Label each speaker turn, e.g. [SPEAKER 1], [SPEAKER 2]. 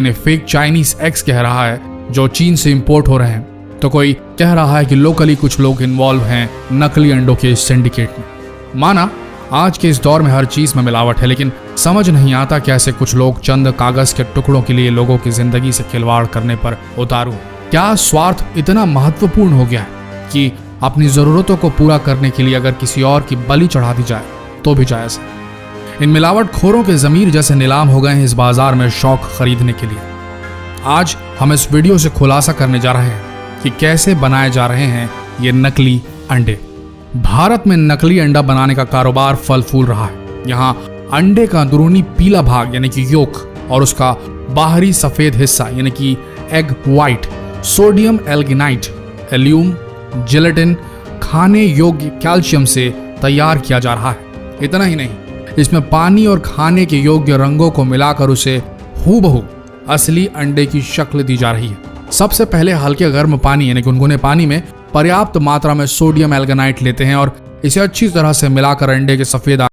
[SPEAKER 1] ने fake Chinese eggs कह रहा है जो चीन से इंपोर्ट हो रहे हैं, तो कोई कह रहा है कि लोकली कुछ लोग इन्वॉल्व हैं नकली अंडों के सिंडिकेट में। माना आज के इस दौर में हर चीज में मिलावट है, लेकिन समझ नहीं आता कैसे कुछ लोग चंद कागज के टुकड़ों के लिए लोगों की जिंदगी से खिलवाड़ करने पर उतारू। क्या स्वार्थ इतना महत्वपूर्ण हो गया है कि अपनी जरूरतों को पूरा करने के लिए अगर किसी और की बलि चढ़ा दी जाए तो भी जायज है। इन मिलावट खोरों के जमीर जैसे नीलाम हो गए हैं इस बाजार में शौक खरीदने के लिए। आज हम इस वीडियो से खुलासा करने जा रहे हैं कि कैसे बनाए जा रहे हैं ये नकली अंडे। भारत में नकली अंडा बनाने का कारोबार फल फूल रहा है। यहाँ अंडे का अंदरूनी पीला भाग यानी कि योक और उसका बाहरी सफेद हिस्सा यानी कि एग व्हाइट सोडियम एल्गिनाइट, एल्यूम, जेलेटिन खाने योग्य कैल्शियम से तैयार किया जा रहा है। इतना ही नहीं, इसमें पानी और खाने के योग्य रंगों को मिलाकर उसे हूबहू असली अंडे की शक्ल दी जा रही है। सबसे पहले हल्के गर्म पानी यानी गुनगुने पानी में पर्याप्त मात्रा में सोडियम एल्गिनाइट लेते हैं और इसे अच्छी तरह से मिलाकर अंडे के सफेद